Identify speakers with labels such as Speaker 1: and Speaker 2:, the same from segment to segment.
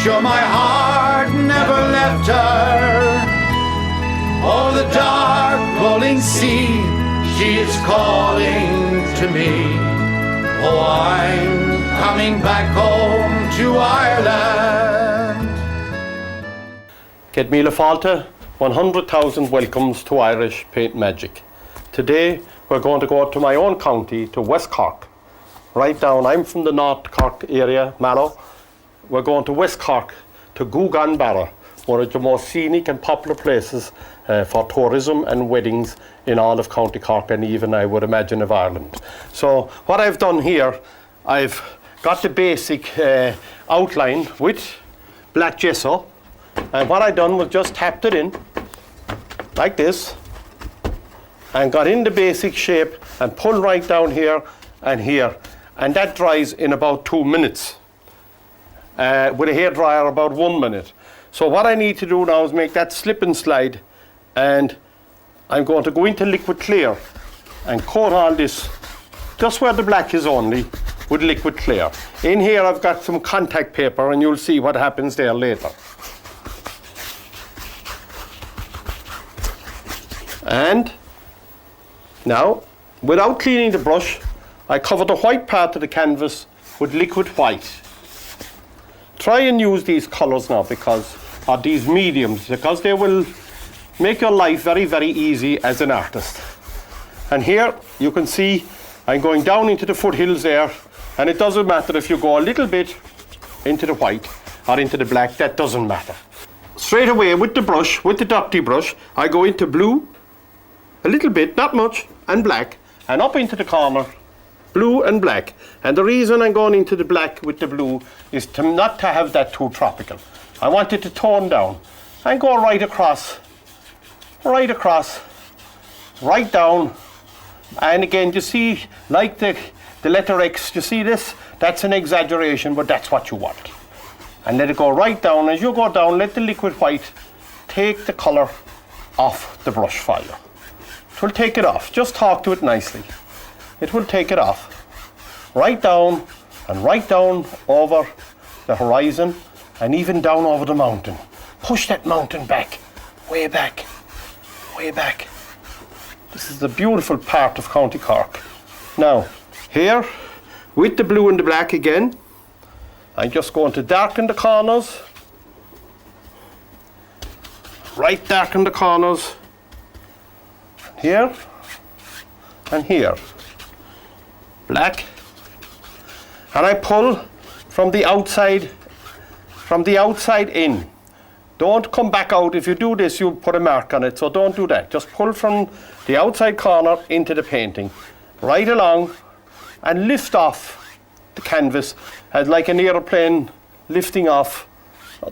Speaker 1: sure my heart never left her. Oh, the dark rolling sea, she is calling to me. Oh, I'm coming back home to Ireland.
Speaker 2: Get Míle Fáilte, 100,000 welcomes to Irish Paint Magic. Today we're going to go to my own county, to West Cork. Right down, I'm from the North Cork area, Mallow. We're going to West Cork, to GOUGANNE, BARRA, one of the most scenic and popular places for tourism and weddings in all of County Cork, and even, I would imagine, of Ireland. So what I've done here, I've got the basic outline with black gesso, and what I've done was just tapped it in like this and got in the basic shape and pulled right down here and here, and that dries in about 2 minutes. With a hairdryer about 1 minute. So what I need to do now is make that slip and slide, and I'm going to go into liquid clear and coat all this just where the black is only with liquid clear. In here I've got some contact paper, and you'll see what happens there later. And now, without cleaning the brush, I cover the white part of the canvas with liquid white. Try and use these colours now, or these mediums, because they will make your life very, very easy as an artist. And here you can see I'm going down into the foothills there, and it doesn't matter if you go a little bit into the white or into the black, that doesn't matter. Straight away with the brush, with the dirty brush, I go into blue, a little bit, not much, and black, and up into the corner, blue and black. And the reason I'm going into the black with the blue is not to have that too tropical. I want it to tone down and go right across, right down. And again, you see, like the letter X, you see this? That's an exaggeration, but that's what you want. And let it go right down. As you go down, let the liquid white take the colour off the brush for you. It will take it off. Just talk to it nicely. It will take it off. Right down and right down over the horizon, and even down over the mountain. Push that mountain back, way back, way back. This is the beautiful part of County Cork. Now, here, with the blue and the black again, I'm just going to darken the corners. Right darken the corners. Here and here. Black. And I pull from the outside in. Don't come back out. If you do this, you'll put a mark on it, so don't do that. Just pull from the outside corner into the painting, right along, and lift off the canvas as like an aeroplane lifting off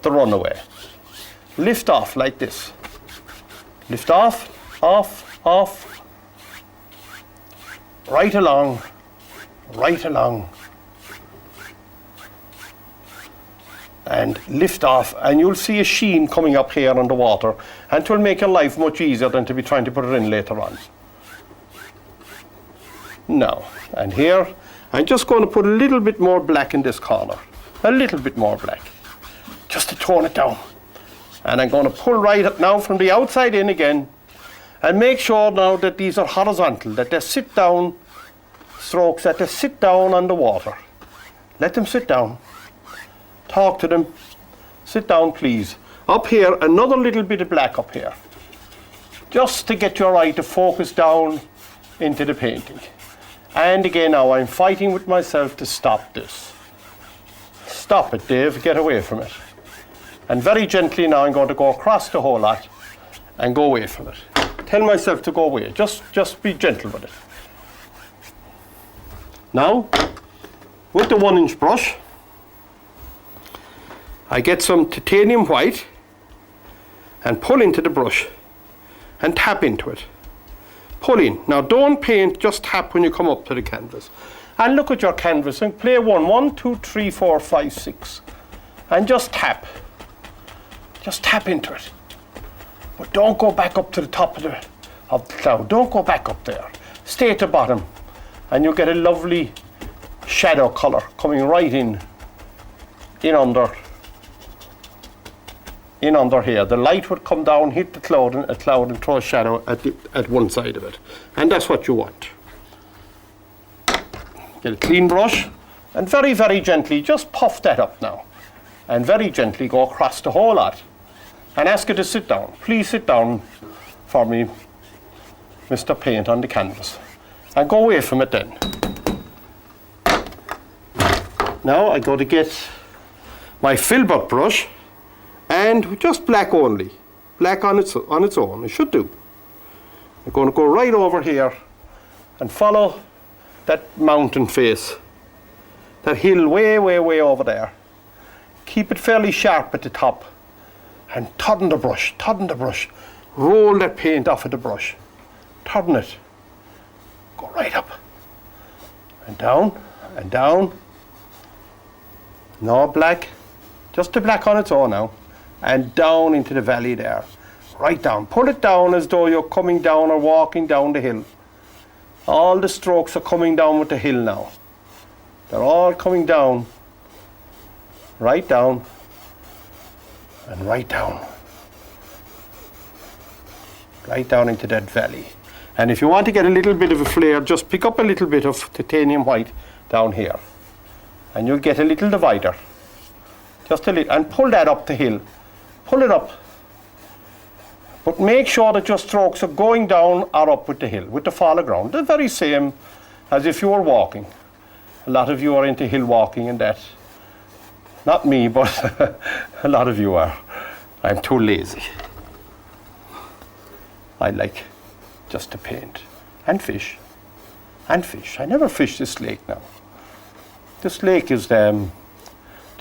Speaker 2: the runaway. Lift off like this. Lift off, off, off, right along, and lift off, and you'll see a sheen coming up here on the water, and it will make your life much easier than to be trying to put it in later on. Now, and here, I'm just going to put a little bit more black in this corner, a little bit more black, just to tone it down. And I'm going to pull right up now from the outside in again, and make sure now that these are horizontal, that they sit down strokes, that they sit down on the water. Let them sit down. Talk to them. Sit down, please. Up here, another little bit of black up here, just to get your eye to focus down into the painting. And again now, I'm fighting with myself to stop this. Stop it, Dave. Get away from it. And very gently now, I'm going to go across the whole lot and go away from it. Tell myself to go away. Just be gentle with it. Now, with the 1-inch brush, I get some titanium white and pull into the brush and tap into it. Pull in. Now don't paint, just tap when you come up to the canvas. And look at your canvas and play 1, 2, 3, 4, 5, 6. And just tap. Just tap into it. But don't go back up to the top of the cloud. Don't go back up there. Stay at the bottom. And you'll get a lovely shadow colour coming right in under in under here. The light would come down, hit the cloud and throw a shadow at one side of it. And that's what you want. Get a clean brush and very, very gently just puff that up now. And very gently go across the whole lot. And ask her to sit down. Please sit down for me, Mr. Paint on the canvas. And go away from it then. Now I go to get my filbert brush and just black only. Black on its own, it should do. I'm going to go right over here and follow that mountain face. That hill way, way, way over there. Keep it fairly sharp at the top. And turn the brush, roll that paint off of the brush, turn it, go right up, and down, and down, no black, just the black on its own now, and down into the valley there, right down, pull it down as though you're coming down or walking down the hill. All the strokes are coming down with the hill now, they're all coming down, right down, and right down into that valley. And if you want to get a little bit of a flare, just pick up a little bit of titanium white down here and you'll get a little divider, just a little, and pull that up the hill, pull it up, but make sure that your strokes are going down or up with the hill, with the fall of ground, the very same as if you were walking. A lot of you are into hill walking and that. Not me, but a lot of you are. I'm too lazy. I like just to paint and fish. And fish. I never fish this lake now. This lake is the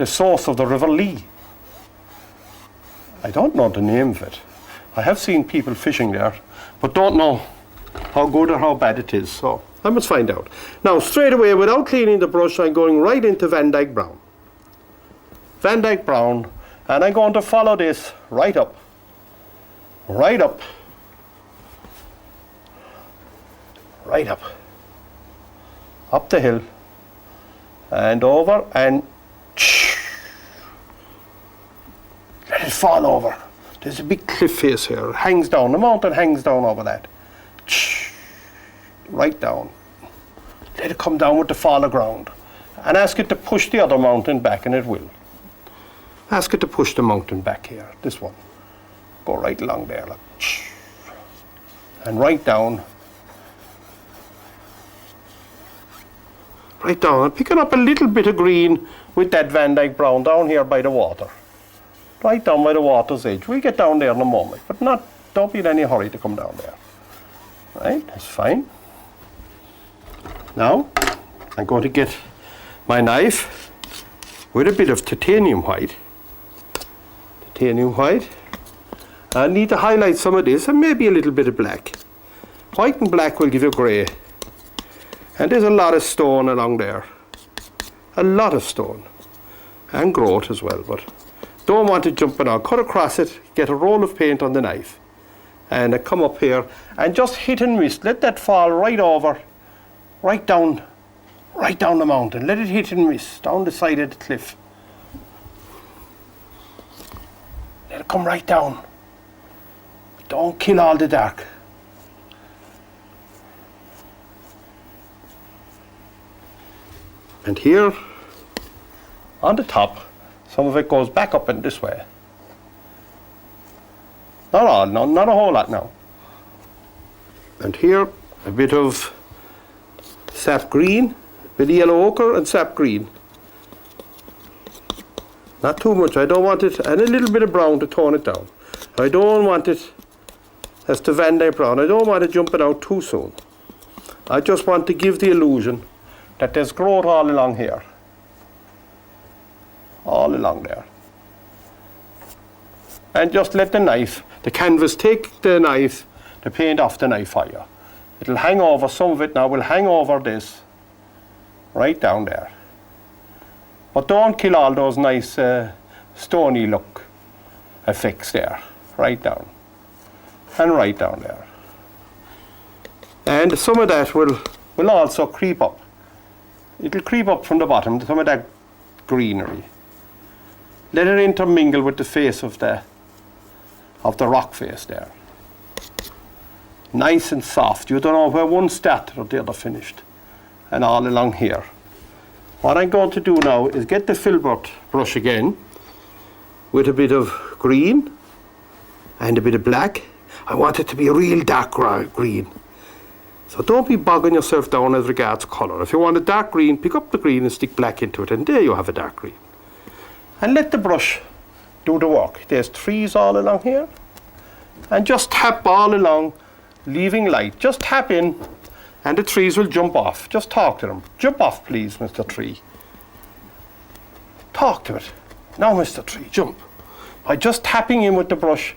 Speaker 2: source of the River Lee. I don't know the name of it. I have seen people fishing there, but don't know how good or how bad it is. So I must find out. Now, straight away, without cleaning the brush, I'm going right into Van Dyke Brown. Van Dyke Brown, and I'm going to follow this right up, right up, right up, up the hill, and over, and let it fall over. There's a big cliff face here, it hangs down, the mountain hangs down over that. Right down. Let it come down with the fall of ground, and ask it to push the other mountain back, and it will. Ask it to push the mountain back here, this one. Go right along there, look. And right down. Right down, and picking up a little bit of green with that Van Dyke Brown down here by the water. Right down by the water's edge. We'll get down there in a moment, but don't be in any hurry to come down there. Right, that's fine. Now, I'm going to get my knife with a bit of titanium white. I need to highlight some of this and maybe a little bit of black. White and black will give you grey. And there's a lot of stone along there. A lot of stone. And growth as well, but don't want it jumping out. Cut across it, get a roll of paint on the knife. And come up here and just hit and miss. Let that fall right over, right down the mountain. Let it hit and miss down the side of the cliff. Let it come right down. Don't kill all the dark. And here, on the top, some of it goes back up and this way. Not all, no, not a whole lot now. And here, a bit of sap green, a bit of yellow ochre and sap green. Not too much, I don't want it, and a little bit of brown to tone it down. I don't want it, that's the Van Dyke Brown, I don't want it jumping out too soon. I just want to give the illusion that there's growth all along here. All along there. And just let the knife, the canvas, take the knife, the paint off the knife for you. It'll hang over, some of it now will hang over this, right down there. But don't kill all those nice stony look effects there. Right down. And right down there. And some of that will also creep up. It'll creep up from the bottom, some of that greenery. Let it intermingle with the face of the of the rock face there. Nice and soft. You don't know where one started or the other finished. And all along here. What I'm going to do now is get the filbert brush again with a bit of green and a bit of black. I want it to be a real dark green. So don't be bogging yourself down as regards colour. If you want a dark green, pick up the green and stick black into it, and there you have a dark green. And let the brush do the work. There's trees all along here. And just tap all along, leaving light. Just tap in, and the trees will jump off. Just talk to them. Jump off, please, Mr. Tree. Talk to it. Now, Mr. Tree, jump. By just tapping in with the brush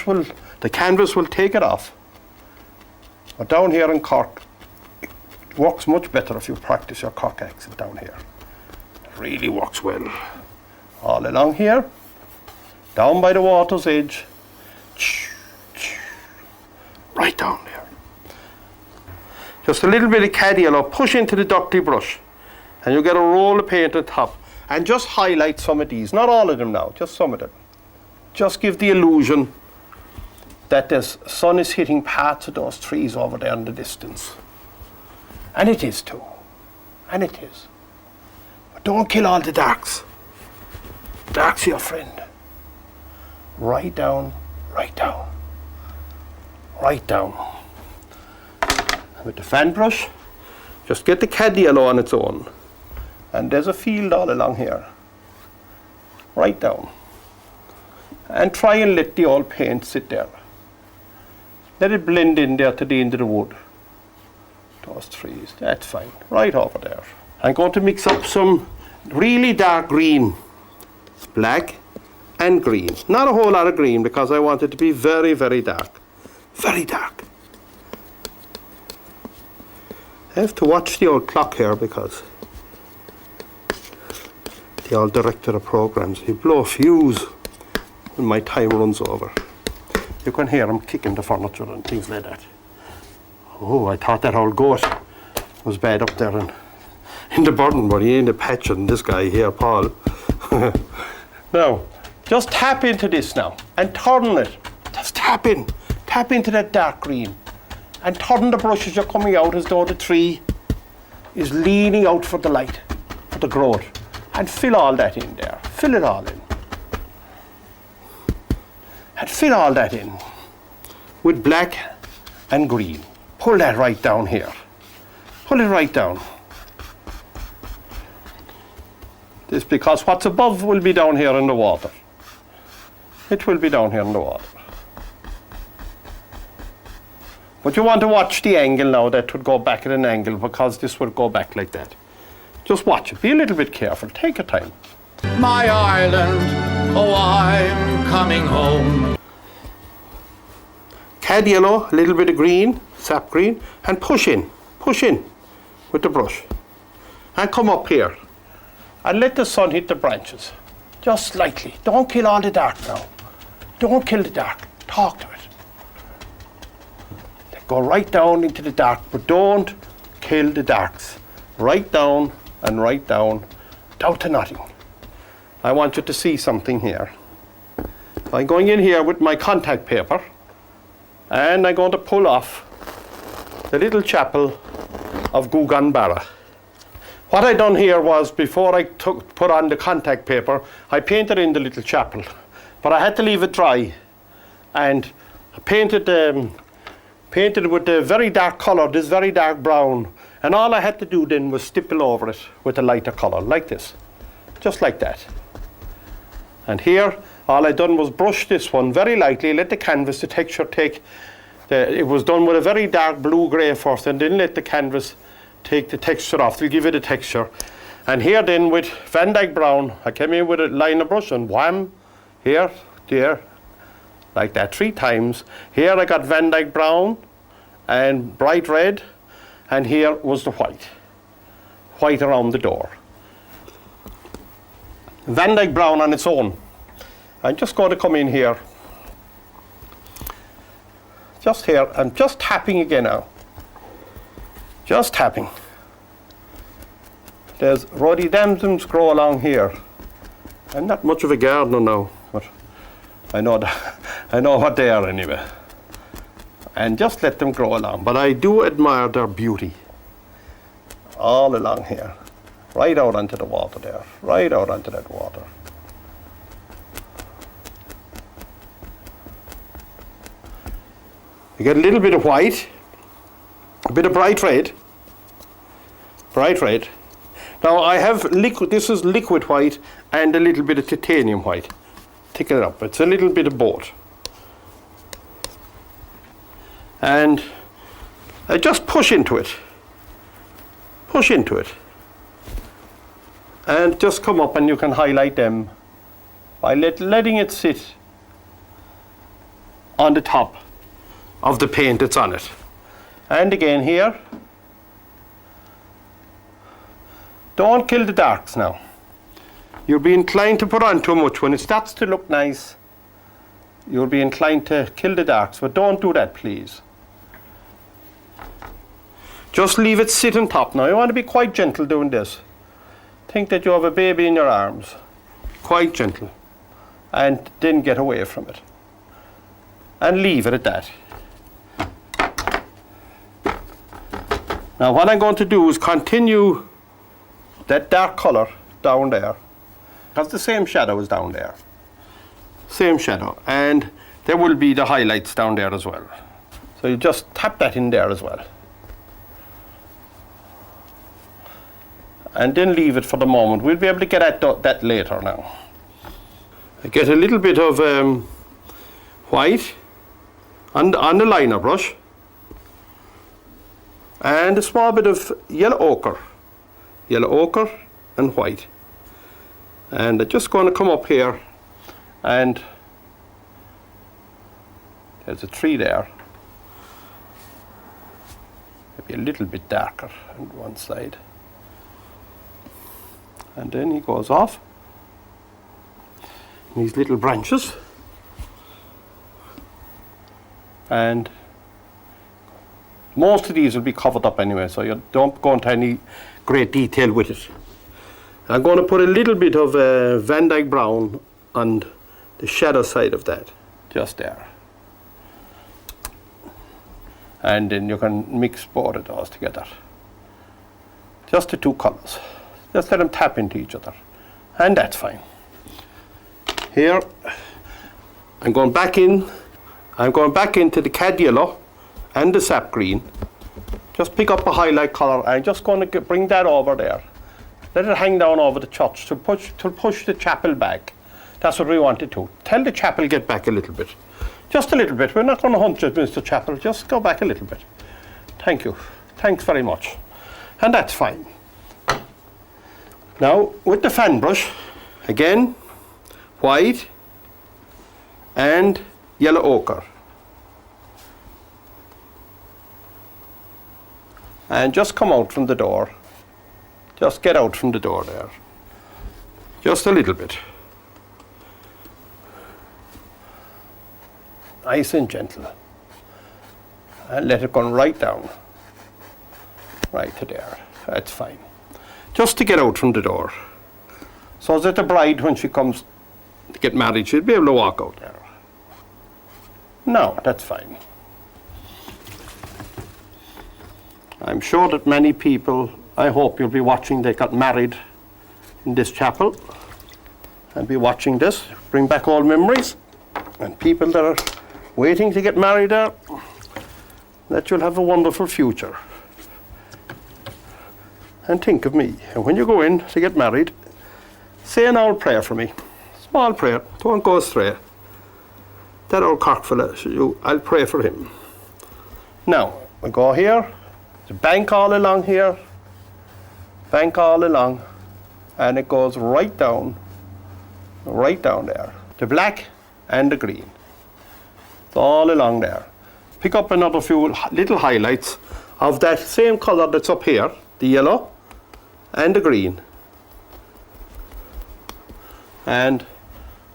Speaker 2: will, the canvas will take it off. But down here in Cork, it works much better if you practice your Cork accent down here. It really works well. All along here, down by the water's edge, right down there. Just a little bit of cad yellow, push into the dirty brush, and you get a roll of paint on top. And just highlight some of these, not all of them now, just some of them. Just give the illusion that the sun is hitting parts of those trees over there in the distance. And it is too. And it is. But don't kill all the darks. Dark's your friend. Right down, right down, right down. With the fan brush, just get the cad yellow on its own. And there's a field all along here. Right down. And try and let the old paint sit there. Let it blend in there to the end of the wood. Those trees, that's fine. Right over there. I'm going to mix up some really dark green, black and green. Not a whole lot of green because I want it to be very, very dark. Very dark. I have to watch the old clock here because the old director of programs, he blow a fuse when my time runs over. You can hear him kicking the furniture and things like that. Oh, I thought that old goat was bad up there in the burden, but he ain't a patch on this guy here, Paul. Now, just tap into this now and turn it. Just tap in. Tap into that dark green. And turn the brush as you're coming out as though the tree is leaning out for the light, for the growth. And fill all that in there. Fill it all in. And fill all that in with black and green. Pull that right down here. Pull it right down. This because what's above will be down here in the water. It will be down here in the water. But you want to watch the angle now. That would go back at an angle because this would go back like that. Just watch it. Be a little bit careful. Take your time.
Speaker 1: My Ireland, oh, I'm coming home.
Speaker 2: Cad yellow, a little bit of green, sap green, and push in with the brush. And come up here. And let the sun hit the branches. Just slightly. Don't kill all the dark now. Don't kill the dark. Talk to it. Go right down into the dark, but don't kill the darks. Right down and right down, down to nothing. I want you to see something here. I'm going in here with my contact paper, and I'm going to pull off the little chapel of GOUGANNE BARRA. What I done here was, before I put on the contact paper, I painted in the little chapel, but I had to leave it dry, and I painted with a very dark colour, this very dark brown, and all I had to do then was stipple over it with a lighter colour, like this, just like that. And here, all I done was brush this one very lightly, let the canvas, the texture take, it was done with a very dark blue-grey first, and then let the canvas take the texture off, to give it a texture. And here then with Van Dyke Brown, I came in with a liner brush and wham, here, there, like that 3 times. Here I got Van Dyke Brown and bright red, and here was the white around the door. Van Dyke Brown on its own. I'm just going to come in here, just here, and just tapping again now. Just tapping. There's rhododendrons grow along here. I'm not much of a gardener now, but I know that I know what they are anyway. And just let them grow along. But I do admire their beauty. All along here. Right out onto the water there. Right out onto that water. You get a little bit of white. A bit of bright red. Bright red. Now I have liquid, this is liquid white and a little bit of titanium white. Thicken it up. It's a little bit of both. And I just push into it. Push into it. And just come up and you can highlight them by letting it sit on the top of the paint that's on it. And again here, don't kill the darks now. You'll be inclined to put on too much. When it starts to look nice, you'll be inclined to kill the darks, but don't do that, please. Just leave it sit on top now. You want to be quite gentle doing this. Think that you have a baby in your arms. Quite gentle. And then get away from it. And leave it at that. Now what I'm going to do is continue that dark colour down there. Because the same shadow is down there. Same shadow. And there will be the highlights down there as well. So you just tap that in there as well. And then leave it for the moment. We'll be able to get at that later now. I get a little bit of white on the liner brush and a small bit of yellow ochre and white. And I'm just going to come up here, and there's a tree there. Maybe a little bit darker on one side. And then he goes off. These little branches. And most of these will be covered up anyway, so you don't go into any great detail with it. I'm going to put a little bit of Van Dyke brown on the shadow side of that, just there. And then you can mix both of those together. Just the two colours. Just let them tap into each other. And that's fine. Here, I'm going back into the cad yellow and the sap green. Just pick up a highlight colour and I'm just going to bring that over there. Let it hang down over the church to push the chapel back. That's what we want it to. Tell the chapel get back a little bit. Just a little bit. We're not going to hunt Mr. Chapel. Just go back a little bit. Thank you. Thanks very much. And that's fine. Now, with the fan brush, again, white and yellow ochre. And just come out from the door. Just get out from the door there. Just a little bit. Nice and gentle. And let it go right down. Right to there. That's fine. Just to get out from the door. So that the bride, when she comes to get married, she'll be able to walk out there. No, that's fine. I'm sure that many people, I hope you'll be watching, they got married in this chapel and be watching this, bring back all memories. And people that are waiting to get married there, that you'll have a wonderful future. And think of me. And when you go in to get married, say an old prayer for me. Small prayer, don't go astray. That old cock fella, I'll pray for him. Now, we go here, the bank all along here, bank all along, and it goes right down there. The black and the green. It's all along there. Pick up another few little highlights of that same colour that's up here, the yellow and the green. And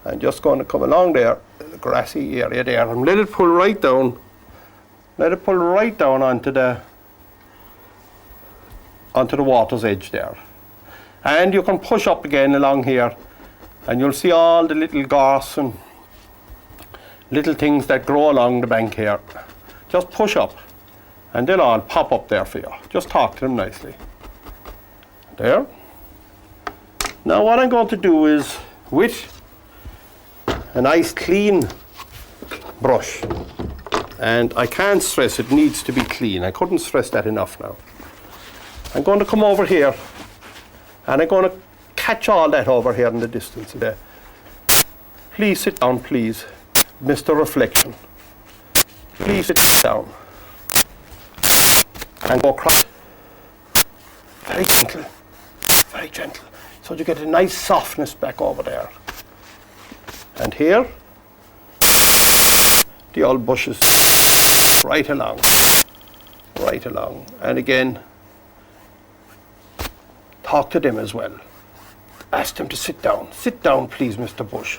Speaker 2: I'm just going to come along there, the grassy area there, and let it pull right down. Let it pull right down onto the water's edge there. And you can push up again along here, and you'll see all the little gorse and little things that grow along the bank here. Just push up and they'll all pop up there for you. Just talk to them nicely. There. Now what I'm going to do is, with a nice clean brush, and I can't stress it needs to be clean. I couldn't stress that enough now. I'm going to come over here and I'm going to catch all that over here in the distance there. Please sit down, please, Mr. Reflection. Please sit down and go across. Very gentle, very gentle. So you get a nice softness back over there. And here, the old bushes right along. And again, talk to them as well. Ask them to sit down. Sit down, please, Mr. Bush,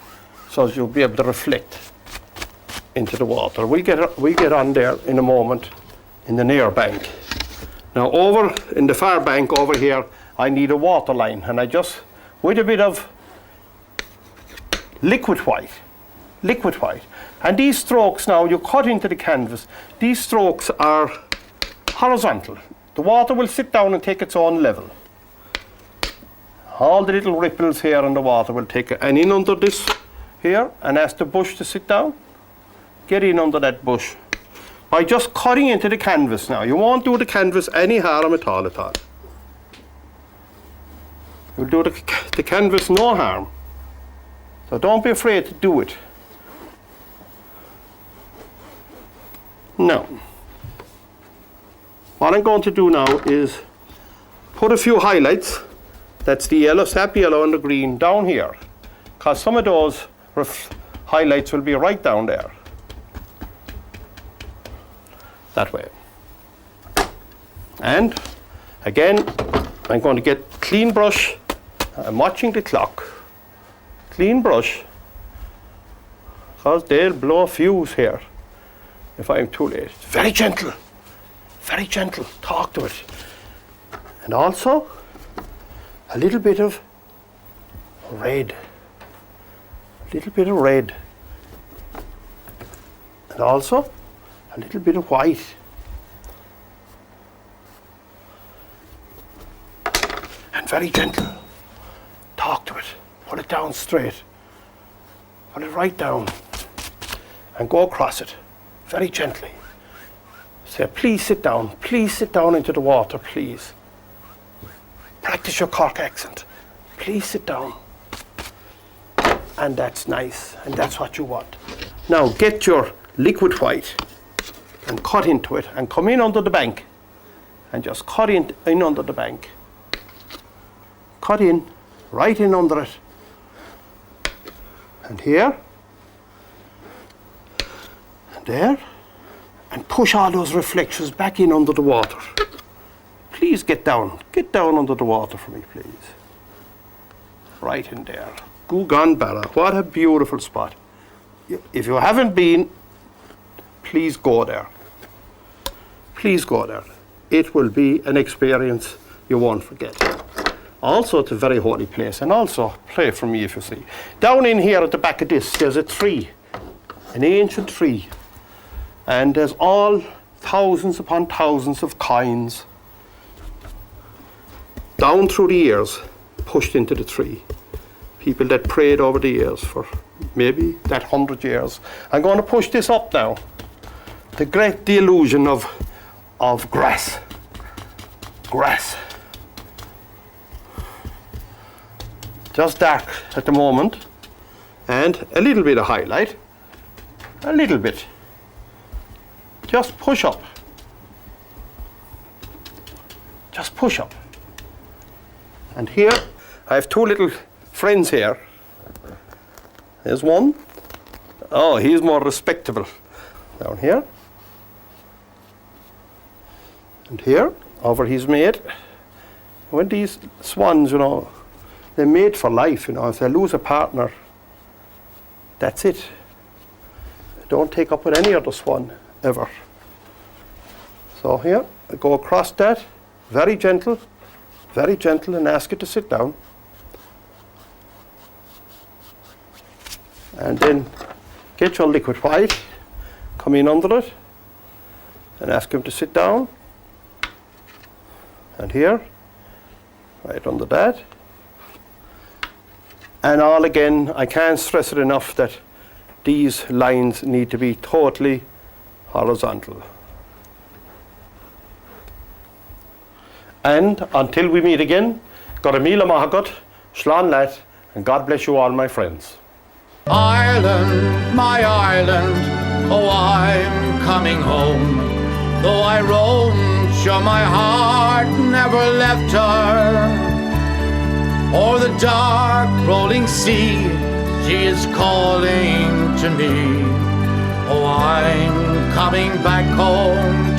Speaker 2: so you'll be able to reflect into the water. We get on there in a moment in the near bank. Now over in the far bank over here, I need a water line, and I just, with a bit of liquid white, and these strokes now you cut into the canvas. These strokes are horizontal. The water will sit down and take its own level. All the little ripples here in the water will take it, and in under this here, and ask the bush to sit down. Get in under that bush by just cutting into the canvas now. You won't do the canvas any harm at all. You'll do the canvas no harm. So don't be afraid to do it. Now, what I'm going to do now is put a few highlights. That's the yellow, sap yellow and the green down here, because some of those highlights will be right down there. That way. And again, I'm going to get clean brush. I'm watching the clock. Clean brush, because they'll blow a fuse here if I'm too late. Very gentle, talk to it. And also a little bit of red, and also a little bit of white. And very gentle, talk to it. Put it down straight. Put it right down. And go across it. Very gently. Say, please sit down. Please sit down into the water, please. Practice your Cork accent. Please sit down. And that's nice. And that's what you want. Now get your liquid white and cut into it and come in under the bank. And just cut in under the bank. Cut in, right in under it. And here, and there, and push all those reflections back in under the water. Please get down under the water for me, please. Right in there. GOUGANNE, BARRA, what a beautiful spot. If you haven't been, please go there. Please go there. It will be an experience you won't forget. Also, it's a very holy place, and also pray for me if you see. Down in here at the back of this, there's a tree, an ancient tree, and there's all thousands upon thousands of coins down through the years pushed into the tree. People that prayed over the years for maybe that 100 years. I'm going to push this up now. The illusion of grass. Just dark at the moment, and a little bit of highlight, a little bit. Just push up. Just push up. And here, I have two little friends here. There's one. Oh, he's more respectable. Down here. And here, over his mate. When these swans, they're made for life, if they lose a partner, that's it. They don't take up with any other swan, ever. So here, I go across that, very gentle, and ask it to sit down. And then Get your liquid white, come in under it, and ask him to sit down. And here, right under that. And all again, I can't stress it enough that these lines need to be totally horizontal. And until we meet again, got a míle maith, slán leat, and God bless you all, my friends.
Speaker 1: Ireland, my Ireland, oh, I'm coming home. Though I roamed, sure my heart never left her. O'er the dark rolling sea, she is calling to me. Oh, I'm coming back home